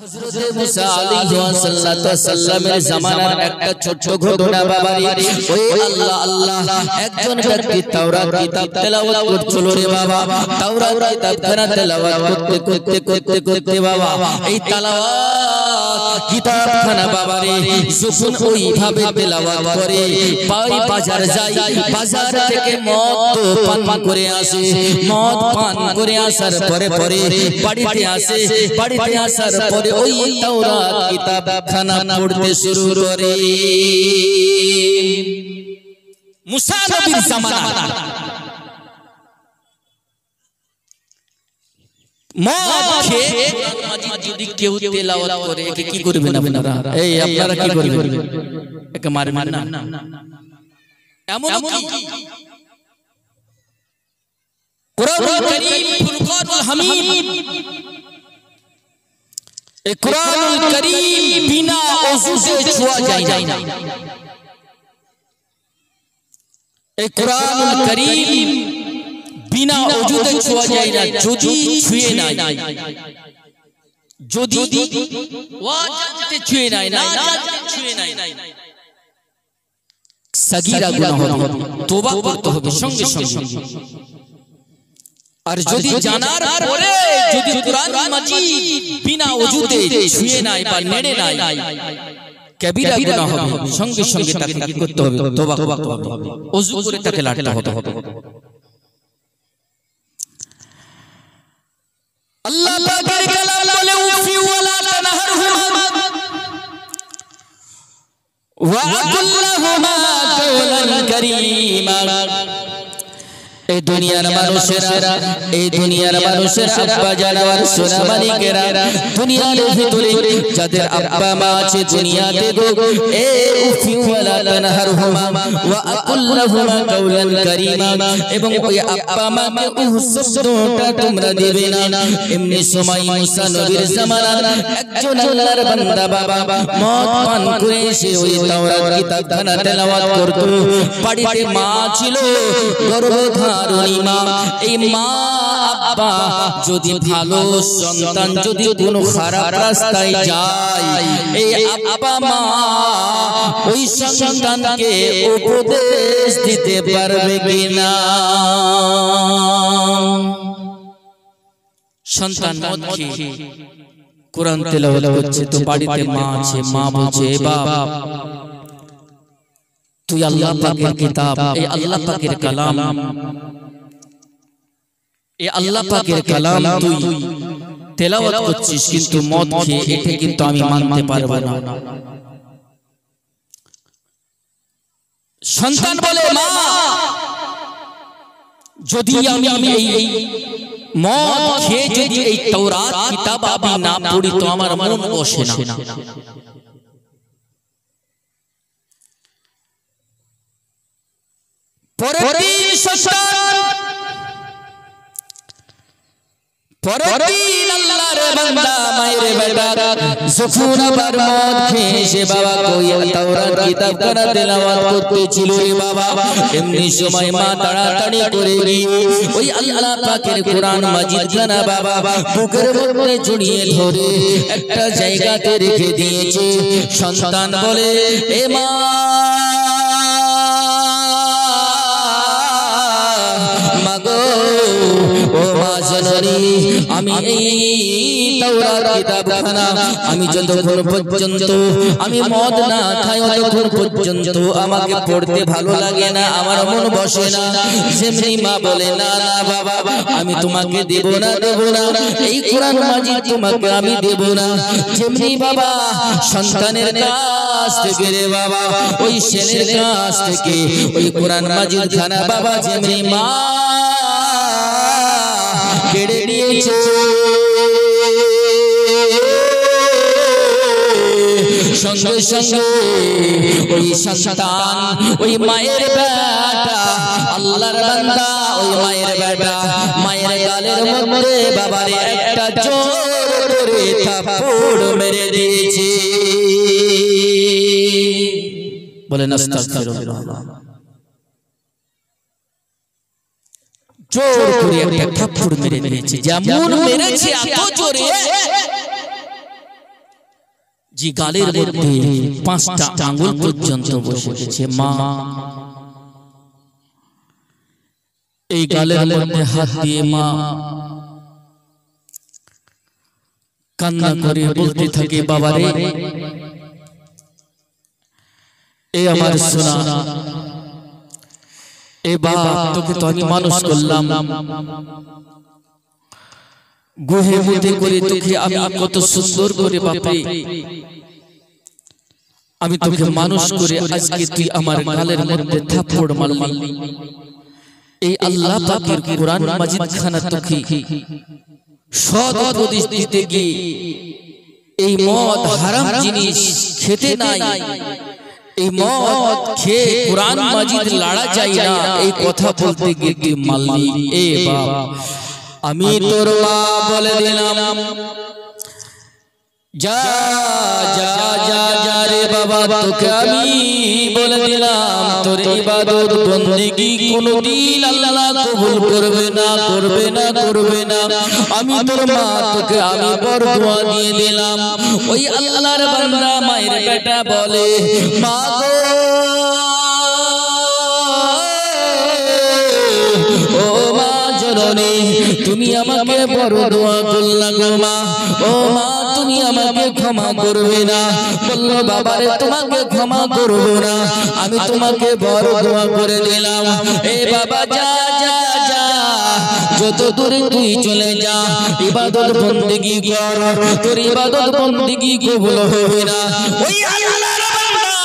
হযরত মুসা আলাইহিস সালামের জামানার একটা ছোট ঘটনা বাবারি। ওই আল্লাহ আল্লাহ একজন ব্যক্তি তাওরাত কিতাব তেলাওয়াত করছিল রে বাবা। তাওরাত কিতাবখানা তেলাওয়াত করতে বাবা এই তেলাওয়াত কিতাবখানা বাবারে যখন ওইভাবে তেলাওয়াত করে বাজার যায়, বাজার থেকে মদ পান করে আসে। মদ পান করে আসার পরে বাড়িতে আসে। বাড়িতে আসার পরে ওই তাওরাত কিতাবখানা পড়তে শুরু করে। মুসা নবীর জামানা মদ খেয়ে যদি কেউ তেলাওয়াত করে একে কি করবেন আপনারা? এই আপনারা কি করবেন? একে মারবেন না? এমন কি কুরআনুল কারীম ফুরকানুল হামিদ, এই কুরআনুল কারীম বিনা ওযুতে ছোঁয়া যায় না। এই কুরআনুল কারীম বিনা ওযুতে ছোঁয়া যায় না। যদি ছুঁয়ে নাই, যদি ওয়াজিবতে ছুঁয়ে নাই, না জানতে ছুঁয়ে নাই, সাগীরা গুনাহ হবে, তওবা করতে হবে সঙ্গে সঙ্গে। আর যদি জানার পরে যদি কুরআন মাজিদ বিনা ওযুতে ছুঁয়ে নাই বা নেড়ে নাই, কবিরা গুনাহ হবে, সঙ্গে সঙ্গে তাকে কি করতে হবে? তওবা করতে হবে, ওযু করে তাকে লাড়তে হবে। আল্লাহ পাকের কালাম বলে উফি ওয়ালা তানহারহুমা ওয়া কুল্লাহুমা কাওলান কারীমা। এই দুনিয়ার মানুষেরা, এই দুনিয়ার মানুষেরা আব্বা জানা আর সোনা মালিকেরা, দুনিয়ার ভিতরে যাদের আব্বা মা আছে দুনিয়াতে গো, এ উফি ওয়ালা তানহারহুমা ওয়া আকুল্লাহুমা কাওলান কারীমা। এবং ওই আব্বা মাকে উহ শব্দটা তোমরা দিবে না। এমনি সময় মুসা নবীর জামানার একজন আল্লাহর বান্দা বাবা মদ পান করে এসে ওই তাওরাত কিতাবখানা তেলাওয়াত করত। বাড়িতে মা ছিল গর্ভধারণী মা। এই মা আব্বা যদি ভালো সন্তান যদি কোনো খারাপ রাস্তায় যায়, এই আব্বা মা ওই সন্তানকে উপদেশ দিতে পারবে কিনা? সন্তান মদ খেয়ে কোরআন তেলাওয়াত করছে, তো বাড়িতে মা আছে, মা বলছে বাবা তুই আল্লাহ পাকের কিতাব, এই আল্লাহ পাকের কালাম, এই আল্লাহ পাকের কালাম তুই তেলাওয়াত করছিস, কিন্তু মদ খেয়ে, এটা কিন্তু আমি মানতে পারবো না। সন্তান বলে মা যদি আমি এই মদ খেয়ে যদি এই তাওরাত কিতাব আমি না পড়ি তো আমার মন বসে না। পরের দিন আল্লাহর বান্দা মায়ের বেটা যখন আবার মদ খেয়ে সে বাবা কই তাওরাত কিতাব করা তেলাওয়াত করতেছিল রে বাবা। এমনি সময় মা তাড়াতাড়ি করে গিয়ে ওই আল্লাহ পাকের কোরআন মাজিদ খানা বাবা বুকের মধ্যে জড়িয়ে ধরে একটা জায়গাতে রেখে দিয়েছে। সন্তান বলে এ মা ও মা জননী, আমি এই তাওরাত কিতাবখানা আমি যতক্ষণ পর্যন্ত আমি মদ না খাই ততক্ষণ পর্যন্ত আমাকে পড়তে ভালো লাগে না, আমার মন বসে না। যেমনি মা বলে না না বাবা আমি তোমাকে দেব না এই কোরআন মাজিদ তোমাকে আমি দেব না। যেমনি বাবা সন্তানের কাছ থেকে রে বাবা ওই ছেলের কাছ থেকে ওই কোরআন মাজিদ খানা বাবা যেমনি মা কেড়ে নিয়েছে, সঙ্গে সঙ্গে ওই সন্তান ওই মায়ের বেটা আল্লাহর বান্দা ওই মায়ের বেটা মায়ের গালের মধ্যে বাবারে একটা জোর করে থাপ্পড় মেরে দিয়েছে। বলেন আস্তাগফিরুল্লাহ। জোর করে একটা থাপ্পড় মেরে দিয়েছে, যেমন মেরেছে এত জোরে যে গালের মধ্যে 5টা আঙ্গুল পর্যন্ত বসে গেছে। মা এই গালের মধ্যে হাত দিয়ে মা কান্না করে বলতে থাকে, বাবারে এ আমার সোনা, এ বাপ, তোকে তো আমি মানুষ করলাম, গুহে মুদে করে তোকে আমি কত সুন্দর করে বাপে আমি তোকে মানুষ করে আজকে তুই আমার গালের মধ্যে থাপ্পড় মারলি। এই আল্লাহ পাকের কোরআন মাজিদ খানা তোকে সৎ উপদেশ দিতে গিয়ে এই মদ হারাম জিনিস খেতে নাই, এই মদ খেয়ে কোরআন মাজিদ লড়া যায় না, এই কথা বলতে গিয়ে তুই মারলি। এ বাপ, আমি তোর বাপ বলে দিলাম, যা যা যা যা রে বাবা, তোকে আমি বলে দিলাম, তোর ইবাদত বন্দেগী কোনদিন আল্লাহ কবুল করবে না, করবে না, করবে না। আমি তোর মা, তোকে আমি বরদোয়া দিয়ে দিলাম। ওই আল্লাহর বান্দা মায়ের বেটা বলে, মা গো, ও মা জননী, তুমি আমাকে বরদোয়া করলা গো মা, ও মা তুমি আমাকে ক্ষমা করবে না। বলল, বাবারে তোমাকে ক্ষমা করব না, আমি তোমাকে বরদোয়া করে দিলাম। এ বাবা, যা যা যা, যত দূরে তুই চলে যা, ইবাদত বন্দেগী কর, তোর ইবাদত বন্দেগী কবুল হবে না। ওই আল্লাহর বান্দা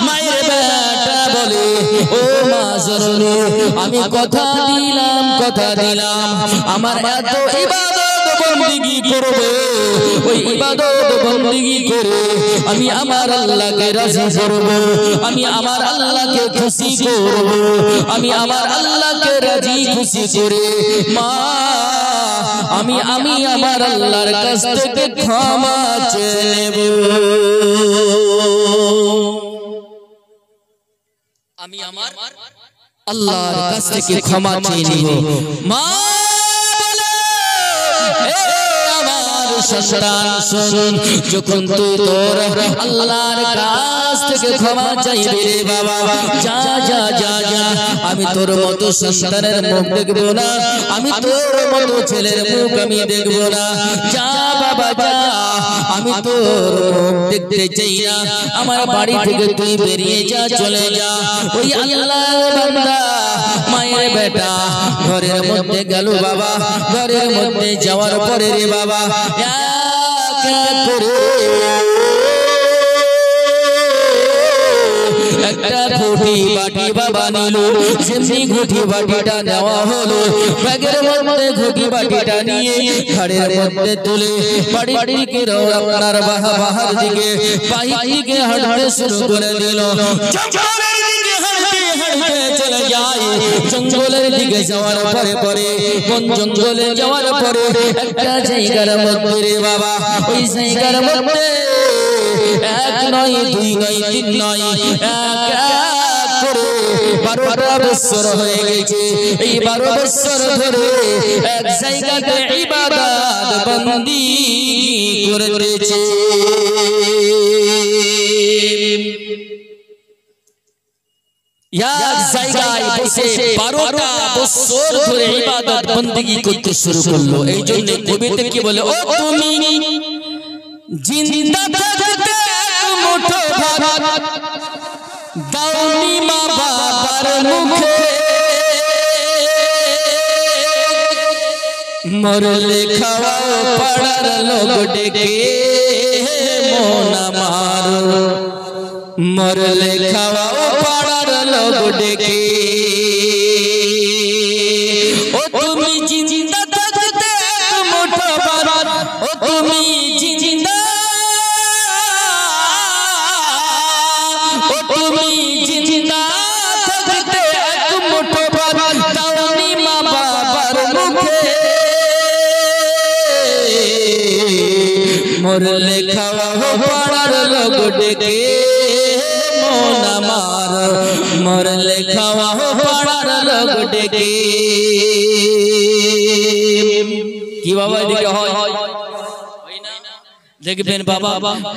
মায়ের বেটা বলে, ও মা জননী, আমি কথা দিলাম, কথা দিলাম, আমার এত ইবাদত বন্দেগী করবে, ওই ইবাদত বন্দেগী করে আমি আমার আল্লাহকে রাজি করব, আমি আমার আল্লাহকে খুশি করব, আমি আমার আল্লাহকে রাজি খুশি করে মা আমি আমার আল্লাহর কাছ থেকে ক্ষমা চেয়ে নেব। আমি আমার আল্লাহর কাছ থেকে ক্ষমা চেয়ে নেব। মা সন্তান শুন, যখন তুই তোর আল্লাহর কাছ থেকে ক্ষমা চাইবি রে বাবা, যা যা যা যা, আমি তোর মতো সন্তানের মুখ দেখবো না, আমি তোর মতো ছেলের মুখ আমি দেখবো না। যা বাবা যা, আমি তোর মুখ দেখতে চাই না, আমার বাড়ি থেকে তুই বেরিয়ে যা, চলে যা। ওই আল্লাহর বান্দা মায়ের বেটা ঘরের মধ্যে গেল বাবা, ঘরের মধ্যে যাওয়ার পরে রে বাবা একটা ঘটি বাটি বাবা নিল, যেমনি ঘটি বাটিটা নেওয়া হলো, ব্যাগের মধ্যে ঘটি বাটিটা নিয়ে ঘাড়ের মধ্যে তুলে বাড়ির দিকে আপনার বাহার দিকে বাহির দিকে হাঁটতে শুরু করে দিল। চলে যায় জঙ্গলের দিকে যাওয়ার পরে পরে কোন জঙ্গলে যাওয়ার পরে একটা জায়গার মধ্যে রে বাবা, ওই জায়গার মধ্যে এক নয়, দুই নয়, তিন নয়, এক এক করে 12টা বছর হয়ে গেছে। এই 12 বছর ধরে এক জায়গাতে ইবাদত বন্দি করেছে। এক জায়গায় বসে 12টা বছর ধরে ইবাদত বন্দেগী করতে শুরু করলো। এই জন্য কবিতে কি বলে, ও তুমি জিন্দা থাকতে মুঠো ভাত দাওনি মা বাবার মুখে, মরলে খাওয়াও পাড়ার লোক ডেকে মন আমার, মরলে খাওয়াও পাড়ার লোক ডেকে। ও তুমি জিন্দা থাকতে মুঠো ভাত, ও তুমি জিন্দা, ও তুমি জিন্দা থাকতে এক মুঠো ভাত দাওনি মা বাবার মুখে, মরলে খাওয়াও পাড়ার লোক ডেকে মন আমার, মরলে খাওয়াও পাড়ার লোক ডেকে। কি বাবা এদিকে হয় দেখবেন বাবা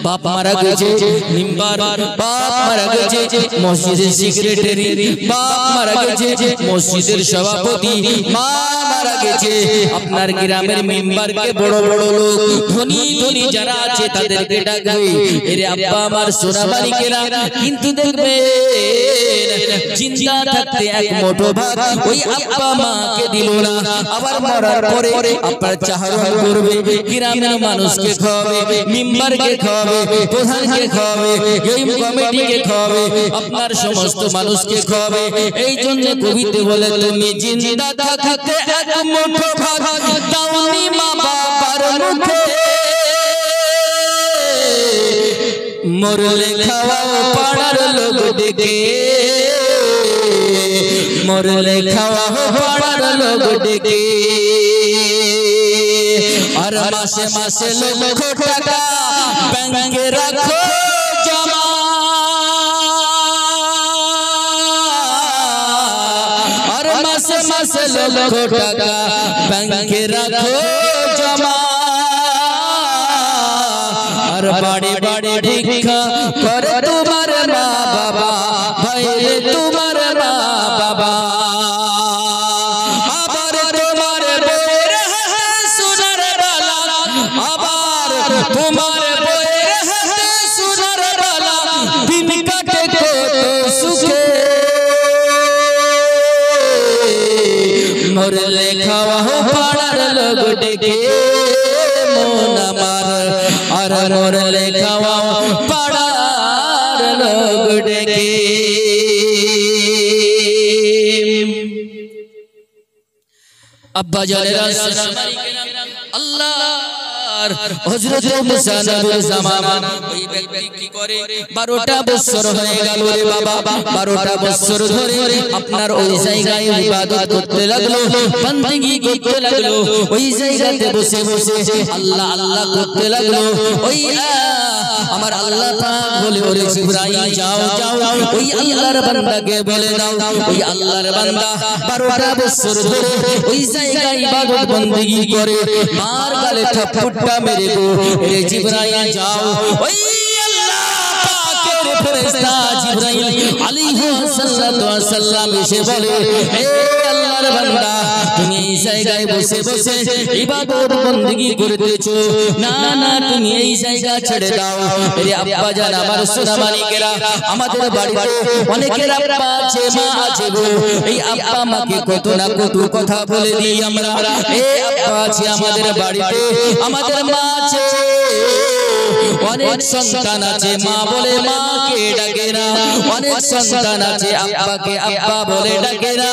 বাপ মারা গেছে মিম্বার, বাপ মারা গেছে মসজিদের সেক্রেটারি, বাপ মারা গেছে মসজিদের সভাপতি, মা মারা গেছে আপনার গ্রামের মেম্বারকে বড় বড় লোক ধনী ধনী যারা আছে তাদেরকে ডাকবে এরে আব্বা আমার সোনা মানিকেরা। কিন্তু দেখবেন জিন্দা থাকতে এক মুঠো ভাত ওই আব্বা মাকে দিল না, আবার মরার পরে আপনার চাহরণ করবে, গ্রামের মানুষকে খাওয়াবে, মেম্বারকে খাওয়াবে, প্রধানকে খাওয়াবে, এই কমিটিকে খাওয়াবে, আপনার সমস্ত মানুষকে খাওয়াবে। এই জন্য কবিতে বলে তুমি জিন্দা থাকতে এক মুঠো ভাত দাওনি মা বাবার মুখে, মরলে খাওয়াও পাড়ার লোক ডেকে, মরলে খাওয়াও পাড়ার লোক ডেকে। আর মাসে মাসে লক্ষ টাকা ব্যাংকে রাখো জমা, আর মাসে মাসে লক্ষ টাকা ব্যাংকে রাখো জমা। আর বাড়ি বাড়ি ভিক্ষা করে তোমার মা বাবা, ভাইরে তোমার মা বাবা। আবার তোমার বউয়ের হাতে সোনার বালা, আবার তোমার বউয়ের হাতে সোনার বালা, দিন কাটে কত সুখে, মরলে খাওয়াও পাড়ার লোক ডেকে মন আমার, আর মরলে খাওয়াও পাড়ার লোক ডেকে। আব্বা জানেরা আল্লাহর হযরত মুসা নবীর জামান, ওই ব্যক্তি কি করে 12টা বছর হয়ে গেল রে বাবা, 12টা বছর ধরে আপনার ওই জায়গায় ইবাদত করতে লাগলো, বندگی করতে লাগলো, ওই জায়গাতে বসে বসে আল্লাহ আল্লাহ করতে লাগলো। ওই আমার আল্লাহ পাক বলে ওরে জিবরাইল যাও যাও ওই আল্লাহর বান্দাকে বলে দাও, ওই আল্লাহর বান্দা 12টা বছর ধরে ওই জায়গায় ইবাদত বندگی করে, মার গালে থাপ্পড়টা মেরে গো রে জিবরাইল যাও ওই আল্লাহ পাকের ফেরেশতা জিবরাইল আলাইহিস সালাতু ওয়াস সালাম এসে বলে হে আল্লাহর বান্দা তুমি এই জায়গায় বসে বসে ইবাদত বندگی করতেছো, না না তুমি এই জায়গা ছেড়ে দাও। রে আব্বা জান আমার সোনা মানিকেরা, আমাদের বাড়িতে অনেকের আব্বা আছে মা আছে গো, এই আব্বা মাকে কত না কত কথা বলে দিই আমরা। এই আব্বা আছে আমাদের বাড়িতে, আমাদের মা আছে, অনেক সন্তান আছে মা বলে মাকে ডাকে না, অনেক সন্তান আছে আব্বাকে আব্বা বলে ডাকে না,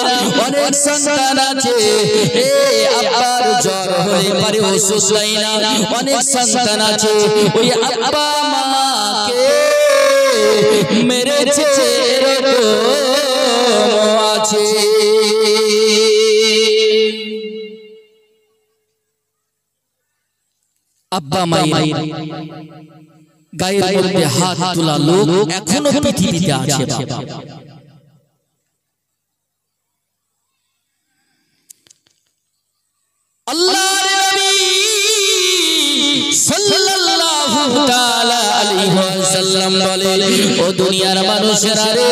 অনেক সন্তান আছে এই আব্বার জ্বর হলে পারে ওষুধ দেয় না, অনেক সন্তান আছে ওই আব্বা মাকে মেরেছে এরকম আছে। আব্বা মায়ের গায়ের মধ্যে হাত তোলা লোক এখনো পৃথিবীতে আছে। আল্লাহর নবী সাল্লাল্লাহু তাআলা আলাইহি ওয়াসাল্লাম বলে ও দুনিয়ার মানুষেরা রে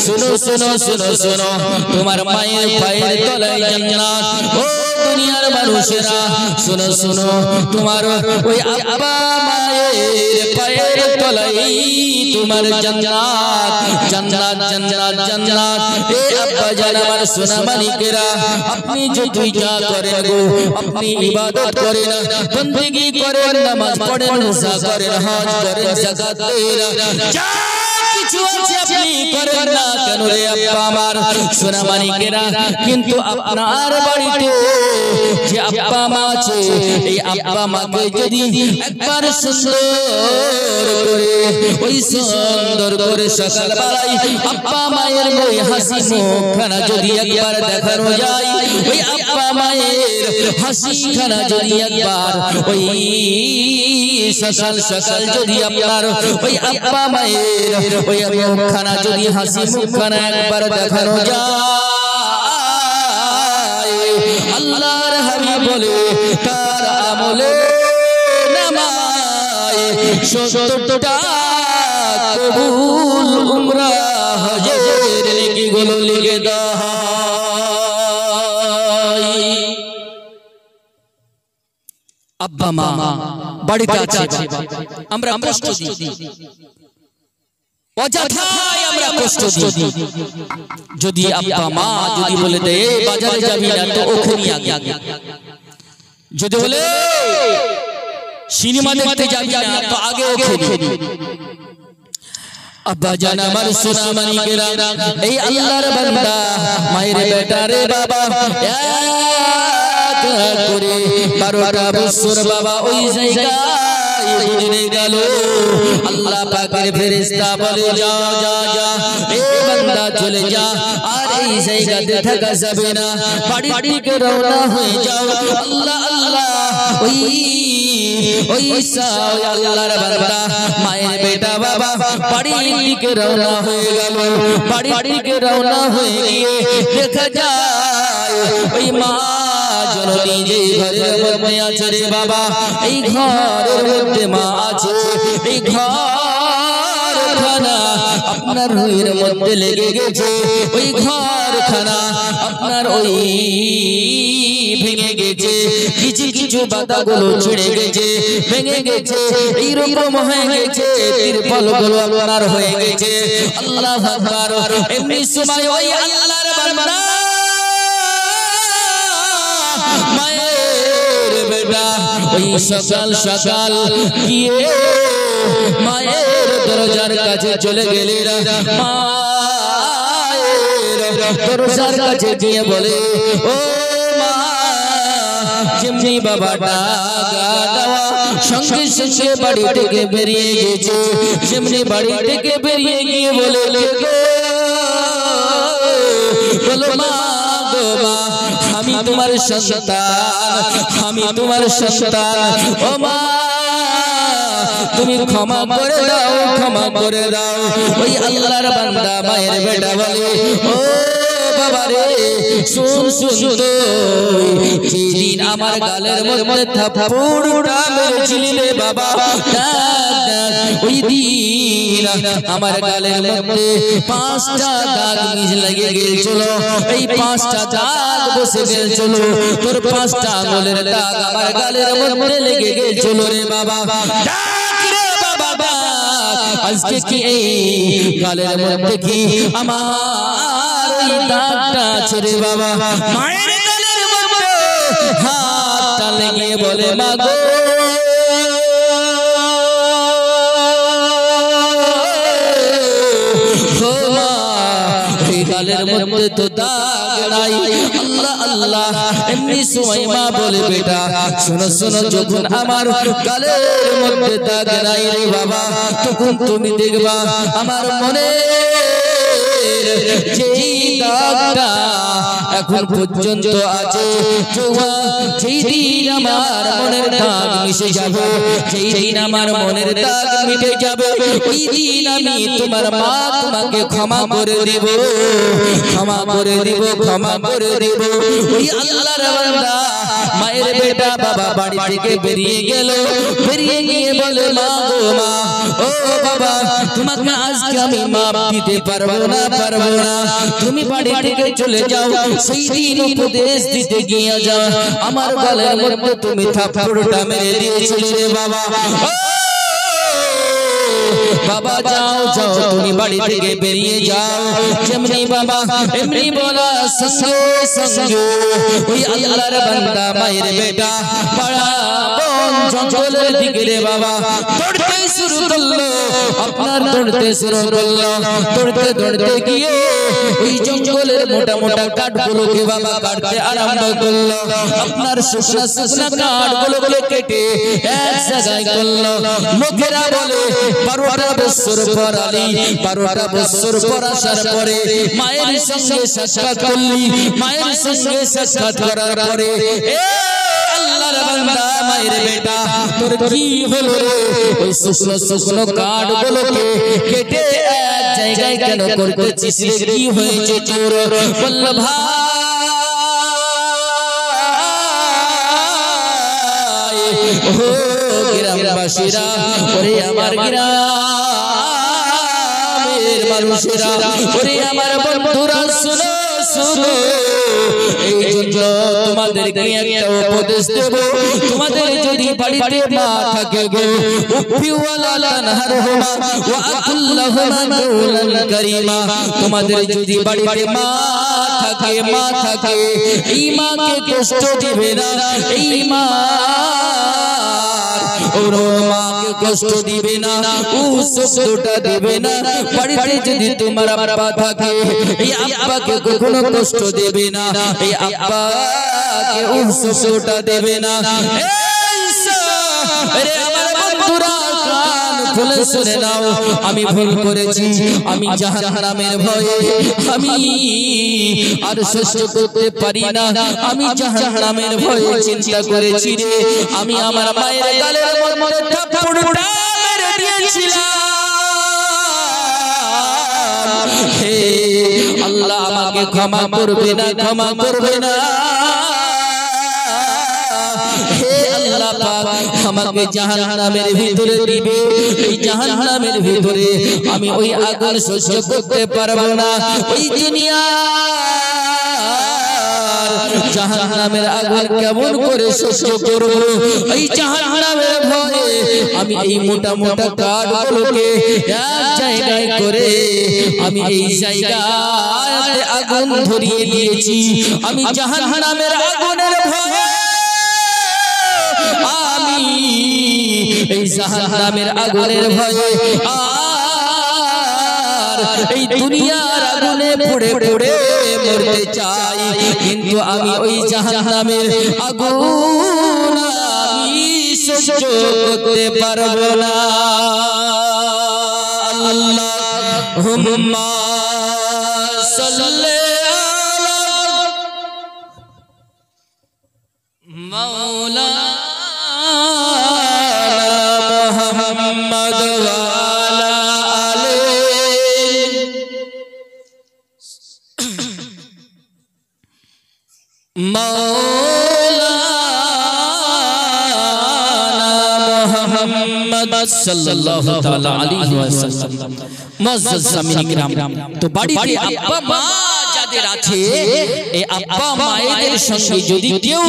শুনো শুনো শুনো শুনো, তোমার মায়ের পায়ের তলায় জান্নাত। ও দুনিয়ার মানুষেরা শুনো শুনো, তোমার ওই আব্বা মায়ের পায়ের তলায় তোমার জান্নাত জান্নাত জান্নাত জান্নাত। এই আব্বা জান আমার সোনা মানিকেরা, আপনি যতই যা করেন গো, আপনি ইবাদত করেন, বندگی করেন, নামাজ পড়েন, রোজা করেন, হজ করেন, যাকাত দেন, যা কিছু আছে আপনি করেন না কেন রে আব্বা আমার সোনা মানিকেরা, কিন্তু আপনার বাড়িতে যে আব্বা মা আছে এই আব্বা মাকে যদি একবার সুন্দর করে ওই সুন্দর করে সকালবেলায় আব্বা মায়ের ওই হাসি মুখখানা যদি একবার দেখানো যায়, ওই আব্বা মায়ের হাসিখানা যদি একবার ওই সকাল সকাল যদি আপনার ওই আব্বা মায়ের ওই মুখখানা যদি হাসি মুখখানা একবার দেখানো যায়, আল্লাহর হাবিব বলে 70টা কবুল উমরা হজের নেকিগুলো লিখে দাও। আব্বা মা বাড়িতে আছে, আমরা কষ্ট দিই, অযথাই আমরা কষ্ট দিই। যদি আব্বা মা যদি বলে দেয় বাজারে যাবি না তো ওখানে আগে, যদি বলে সিনেমা দেখতে যাবি না তো আগে ওখানে। আব্বা জান আমার সোনা মানিকেরা, এই আল্লাহর বান্দা মায়ের বেটা রে বাবা এক করে 12টা বছর বাবা ওই জায়গায় গুজরে গেল। আল্লাহ পাকের ফেরেশতা বলে যা যা যা এ বান্দা চলে যা, আর এই জায়গাতে থাকা যাবে না, বাড়ির দিকে রওনা হয়ে যাও। আল্লাহ আল্লাহ ওই আল্লাহর বান্দা মায়ের বেটা বাবা বাড়ির দিকে রওনা হয়ে গেল। বাড়ির দিকে রওনা হয়ে গিয়ে দেখা যায় ওই মা জননী যে ঘরের মধ্যে আছে রে বাবা, এই ঘরের মধ্যে মা আছে, এই ঘরখানা আপনার রুইয়ের মধ্যে লেগে গেছে, ওই ঘরখানা আপনার ওই ভেঙে গেছে, কিছু কিছু পাতাগুলো ছিঁড়ে গেছে, ভেঙে গেছে, এইরকম হয়ে গেছে, তিরপলগুলো আপনার হয়ে গেছে। আল্লাহু আকবার। এমনি সময় ওই আল্লাহর বান্দা মায়ের বেটা ওই সকাল সকাল গিয়ে মায়ের দরজার কাছে চলে গেলেন। মায়ের দরজার কাছে গিয়ে বলে ও মা, যেমনি বাবা ডাকা দেওয়া সঙ্গে সঙ্গে বাড়ি থেকে বেরিয়ে গেছে, যেমনি বাড়ি থেকে বেরিয়ে গিয়ে বলে বলো মা গো মা, আমি তোমার সন্তান, আমি তোমার সন্তান, ও মা তুমি ক্ষমা করে দাও, ক্ষমা করে দাও। ওই আল্লাহর বান্দা মায়ের বেটা বলে ও বাবা রে শুন শুন তো, যেদিন আমার গালের মধ্যে থাপ্পড়টা মেরেছিলি রে বাবা, ওই দিন আমার গালের মধ্যে 5টা দাগ লেগে গিয়েছিল, এই 5টা দাগ বসে গিয়েছিল, তোর 5টা আঙুলের দাগ আমার গালের মধ্যে লেগে গিয়েছিল রে বাবা। আজকে কি এই গালের মধ্যে কি আমার এই দাগটা আছে রে বাবা? মায়ের গালের মধ্যে হাতটা লেগে বলে মা গো, গালের মধ্যে তো দাগ নাই। আল্লাহ আল্লাহ। এমনি সময় মা বলে বেটা শোনো শোনো, যখন আমার গালের মধ্যে দাগ নাই রে বাবা, তখন তুমি দেখবা আমার মনে যেই দাগটা এখন পর্যন্ত আছে, যেই দিন আমার মনের দাগ মিশে যাবে, যেই দিন আমার মনের দাগ মিটে যাবে, ওই দিন আমি তোমার মা তোমাকে ক্ষমা করে দেব, ক্ষমা করে দেব, ক্ষমা করে দেব। ওই আল্লাহর বান্দা মায়ের বেটা বাবা বাড়ি থেকে বেরিয়ে গেল, বেরিয়ে গিয়ে বলে মা গো মা, ও বাবা তোমাকে আজকে আমি মাপ দিতে পারবো না, পারবো না, তুমি বাড়ি থেকে চলে যাও। সেই দিন উপদেশ দিতে গিয়ে যাও, আমার গালের মধ্যে তুমি থাপ্পড়টা মেরে দিয়েছিলে রে বাবা। বাবা যাও যাও, তুমি বাড়ি থেকে বেরিয়ে যাও। যেমনি বাবা এমনি বলা সঙ্গে সঙ্গে ওই আল্লাহর বান্দা মায়ের বেটা পাড়া বন জঙ্গলের দিকে রে বাবা দৌড়তে শুরু করলো, আপনার দৌড়তে শুরু করলো, দৌড়তে দৌড়তে গিয়ে ওই জঙ্গলের মোটা মোটা কাঠগুলোকে বাবা কাটতে আরম্ভ করলো, আপনার শুকনা শুকনা কাঠগুলোকে কেটে এক জায়গায় করলো। লোকেরা বলে 12টা বছর পর আলী, 12টা বছর পর আসার পরে মায়ের সঙ্গে সাক্ষাৎ করলি, মায়ের সঙ্গে সাক্ষাৎ করার পরে আল্লাহর বান্দা মায়ের বেটা তোর কি হলো রে? ওই শুকনো শুকনো কাঠগুলোকে কেটে এক জায়গায় কেন করতেছিস রে? কি হয়েছে তোর? বলল ভাই ও গ্রামবাসীরা, ওরে আমার গ্রামের মানুষেরা, ওরে আমার বন্ধুরা, শুনো শুনো, এই জন্য তোমাদেরকে একটা উপদেশ দেব। তোমাদের যদি বাড়িতে মা থাকে গো, উফিওয়ালা তানহারহুমা ওয়া আকুল্লাহুমা কাওলান কারীমা। তোমাদের যদি বাড়িতে মা থাকে, এই মাকে কষ্ট দিবে না, এই মা ওর মাকে কষ্ট দিবে না, শব্দটা দিবে না। বাড়িতে যদি তোমার আব্বা থাকে, এই আব্বাকে কখনো কষ্ট দেবে না, এই আব্বাকে শব্দটা দেবে না। আমার বন্ধুরা কান খুলে শুনে নাও, আমি ভুল করেছি, আমি জাহান্নামের ভয়ে আমি আর সহ্য করতে পারি না, আমি জাহান্নামের ভয়ে চিন্তা করেছি রে, আমি আমার মায়ের গালের মধ্যে থাপ্পড়টা মেরে দিয়েছিলাম। হে আল্লাহ, আমাকে ক্ষমা করবে না, ক্ষমা করবে না। আমাকে জাহান্নামের ভিতরে দিবে, এই জাহান্নামের ভিতরে আমি ওই আগুন সহ্য করতে পারবো না। ওই দুনিয়া জাহান্নামের আগুন কেমন করে সহ্য করব? এই জাহান্নামের ভয়ে আমি এই মোটা মোটা কাঠগুলোকে এক জায়গায় করে আমি এই জায়গায় আগুন ধরিয়ে দিয়েছি। আমি জাহান্নামের আগুনের ভয়ে এই জাহান্নামের আগুনের ভয়ে আর এই দুনিয়ার আগুনে পড়ে পড়ে মরতে চাই, কিন্তু আমি ওই জাহান্নামের আগুন আমি সহ্য করতে পারবো না। আল্লাহুম্মা সাল্লি আলা মাওলানা মুহাম্মদ ওয়া আলা আলিহি মাওলানা মুহাম্মদ সাল্লাল্লাহু তাআলা আলাইহি ওয়াসাল্লাম। মুআজ্জাজ সামিন কিরাম, তো বাড়িতে আব্বা মা যাদের আছে, এই আব্বা মায়েদের সঙ্গে যদি কেউ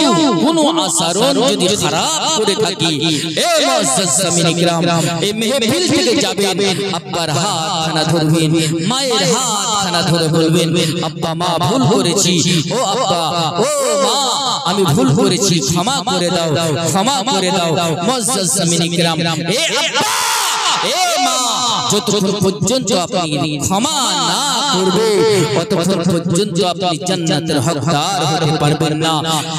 কোনো আচরণ যদি খারাপ করে থাকে, এই মুআজ্জাজ সামিন কিরাম, এই মেহফিল থেকে যাবেন, আব্বার হাত খানা ধরবেন, মায়ের হাত খানা ধরে বলবেন, আব্বা মা ভুল করেছি, ও আব্বা ও মা আমি ভুল করেছি, ক্ষমা করে দাও, ক্ষমা করে দাও। মুআজ্জাজ সামিন কিরাম, এ আব্বা এ মা, যতক্ষণ পর্যন্ত আপনি ক্ষমা না করবে ততক্ষণ পর্যন্ত আপনি জান্নাতের হকদার হতে পারবেন না,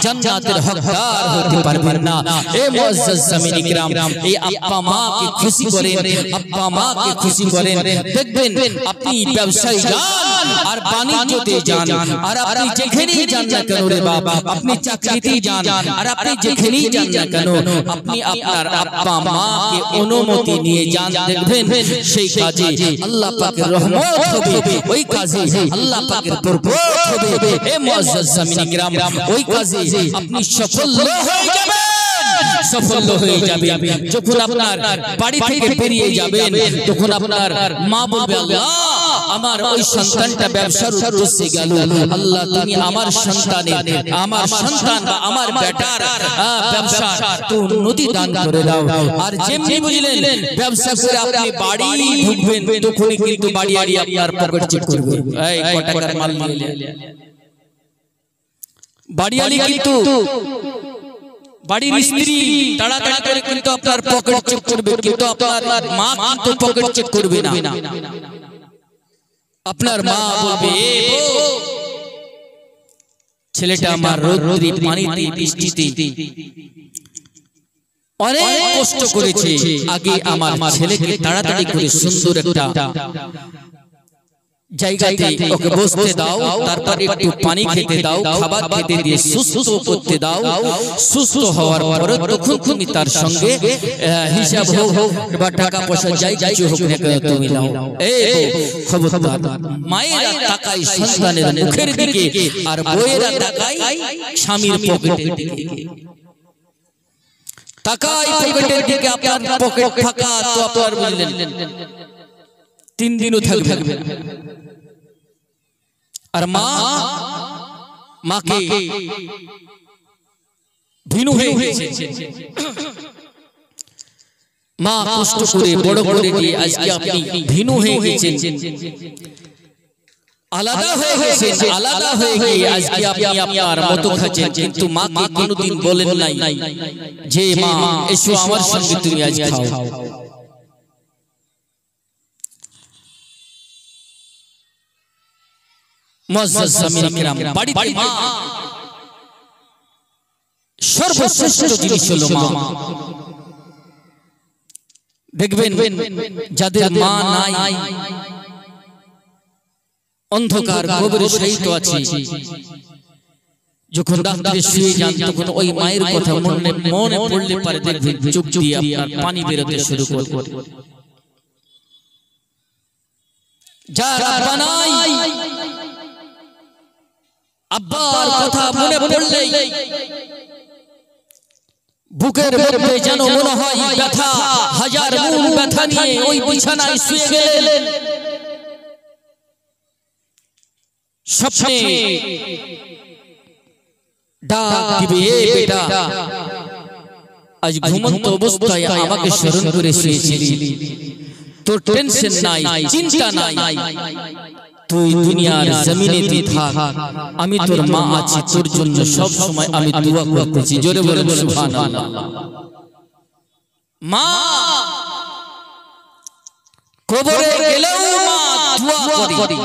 জান্নাতের হকদার হতে পারবেন না। এ মুআজ্জাজ সামিন কিরাম, এই আব্বা মাকে খুশি করেন, আব্বা মাকে খুশি করেন। দেখবেন আপনি ব্যবসায় যান আর বাণিজ্যতে যান, আর আপনি যেখানেই যান না কেন রে বাবা, আপনি চাকরিতেই যান আর আপনি যেখানেই যান না কেন, আপনি আপনার আব্বা মাকে অনুমতি নিয়ে যান, দেখবেন সেই কাজে আল্লাহ পাকের রহমত হবে, ওই কাজে আল্লাহ পাকের বরকত হবে। এ মুআজ্জাজ সামিন কিরাম, ওই কাজে আপনি সফল হয়ে যাবেন, সফল হয়ে যাবেন। যখন আপনার বাড়ি থেকে বেরিয়ে যাবেন, তখন আপনার মা বলবে, আল্লাহ আমার ওই সন্তানটা ব্যবসার উদ্দেশ্যে গেল, আল্লাহ তুমি আমার সন্তানের, আমার সন্তান বা আমার বেটার ব্যবসা তো উন্নতি দান করে দাও। আর যেমনি বুঝলেন ব্যবসা করে আপনি বাড়ি ঢুকবেন, তখনই কিন্তু বাড়ি আপনার পকেট চেক করবে, এই কত টাকার মাল নিয়ে বাড়িওয়ালি কিন্তু বাড়ির স্ত্রী তাড়াতাড়ি করে কিন্তু আপনার পকেট চেক করবে, কিন্তু আপনার মা কিন্তু পকেট চেক করবে না। আপনার মা বলবে, ছেলেটা আমার রোদ্রে পানিতে বৃষ্টিতে অনেক কষ্ট করেছে, আগে আমার ছেলেকে তাড়াতাড়ি করে সুন্দর একটা জায়গাতে ওকে বসতে দাও, তারপর একটু পানি খেতে দাও, খাবার খেতে দিয়ে সুস্থ করতে দাও। সুস্থ হওয়ার পরে তখন তুমি তার সঙ্গে হিসাব হোক বা টাকা পয়সা যাই কিছু হোক না কেন তুমি নাও। এই খবরদার, মায়েরা তাকায় সন্তানের মুখের দিকে আর বউয়েরা তাকায় স্বামীর পকেটের দিকে। তাকাই পকেটের দিকে, আপনার পকেট ফাঁকা, তো আপনার বুঝলেন 3 দিনও থাকবে। আর মাকে ভিনু হয়ে গেছে, মা কষ্ট করে বড় করে দিয়ে আজকে আপনি ভিনু হয়ে গেছেন, আলাদা হয়ে গেছেন, আলাদা হয়ে গিয়ে আজকে আপনি আপনার মতো খাচ্ছেন, কিন্তু মাকে কোনোদিন বলেন নাই যে মা এসো আমার সঙ্গে তুমি আজ খাও। মুআজ্জাজ জামিন কিরাম, বাড়িতে মা সর্বশ্রেষ্ঠ জিনিস হলো মা। দেখবেন যাদের মা নাই, অন্ধকার কবরে শায়িত আছে, যখন রাতে শুয়ে যান তখন ওই মায়ের কথা মনে পড়লে পারে দেখবেন চোখ দিয়ে আপনার পানি বেরোতে শুরু করে। যারা বানাই আব্বার কথা মনে পড়লেই বুকের মধ্যে যেন মনে হয় ব্যথা, হাজার মূল ব্যথা নিয়ে ওই বিছানায় শুয়ে গেলেন। স্বপ্নে ডাক দিবে, এ বেটা আজ ঘুমন্ত অবস্থায় আমাকে স্মরণ করে শুয়েছিলি, তোর টেনশন নাই, চিন্তা নাই, তুই দুনিয়ার জমিনে থাক, আমি তোর মা আছি, তোর জন্য সব সময় আমি দোয়া করতেছি। জোরে বলেন সুবহানাল্লাহ। মা কবরে গেলেও মা দোয়া করে।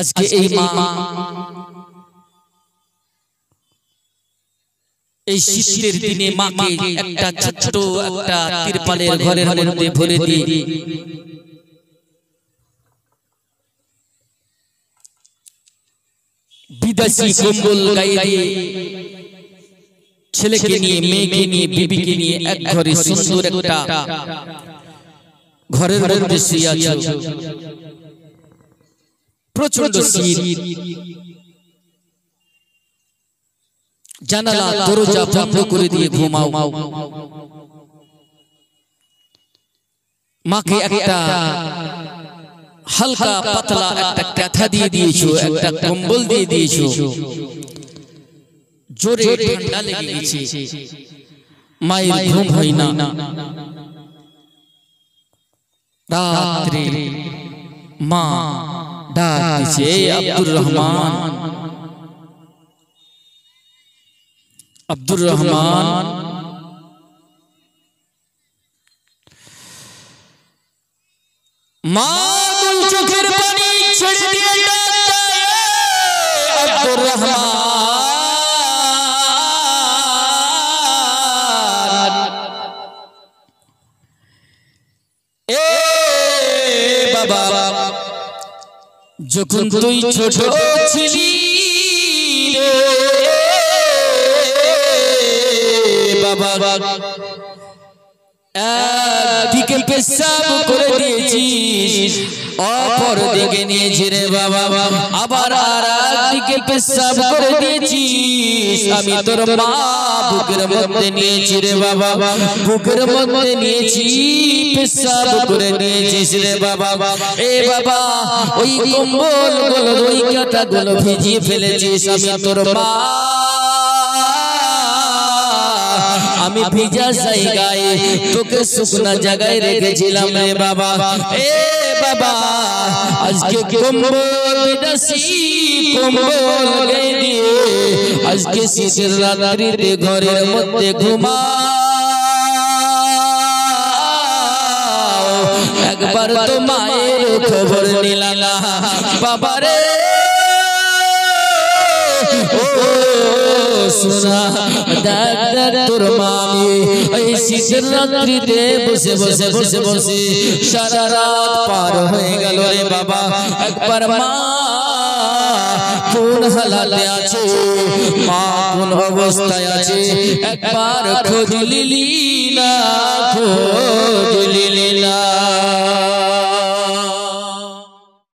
আজকে এই মা এই শীতের দিনে মাকে একটা ছোট্ট একটা তিরপালের ঘরের মধ্যে ভরে দিয়ে বিদেশি কম্বল গায়ে দিয়ে ছেলেকে নিয়ে, মেয়েকে নিয়ে, বিবিকে নিয়ে এক ঘরে সুন্দর একটা ঘরের মধ্যে শুয়ে আছে। প্রচন্ড শীত, জানালা দরজা বন্ধ করে দিয়ে ঘুমাও। মাকে একটা হালকা পাতলা একটা কাঁথা দিয়ে দিয়েছো, একটা কম্বল দিয়ে দিয়েছো, জোরে ঠান্ডা লেগে গেছে, মায়ের ঘুম হয় না। রাত্রে মা ডাক দিছে, আব্দুর রহমান, আব্দুর রহমান। মা দুই চোখের পানি ছেড়ে দিয়ে ডাকছে, আব্দুর রহমান, এ বাবা, যখন তুই ছোট ছিলি রে বাবা, একদিকে পেশাব করে দিয়েছিস, অপর দিকে নিয়েছি রে বাবা, আবার আর একদিকে পেশাব করে দিয়েছিস। আমি তোর মা বুকের মধ্যে নিয়েছি রে বাবা, বুকের মধ্যে নিয়েছি, পেশাব করে নিয়েছিস রে বাবা। এ বাবা, ওই কম্বল গুলো, ওই কাঁথা গুলো ভিজিয়ে ফেলেছিস। আমি তোর মা, আমি ভিজা জায়গায় তোকে শুকনা জায়গায় রেখেছিলাম রে বাবা। এ বাবা, আজকে কম্বল বিদেশি কম্বল গায়ে দিয়ে আজকে শীতের রাত্রিতে ঘরের মধ্যে ঘুমাও। একবার তো মায়ের খবর নিলাম বাবা রে, সোনা দেখ দেখ তোর মামি এই শীতের রাত্রিতে বসে বসে বসে বসে সারা রাত পার হয়ে গেল রে বাবা। একবার মা কোন হালাতে আছে, মা কোন অবস্থায় আছে, একবার খোঁজ লিলি না, খোঁজ লিলি না।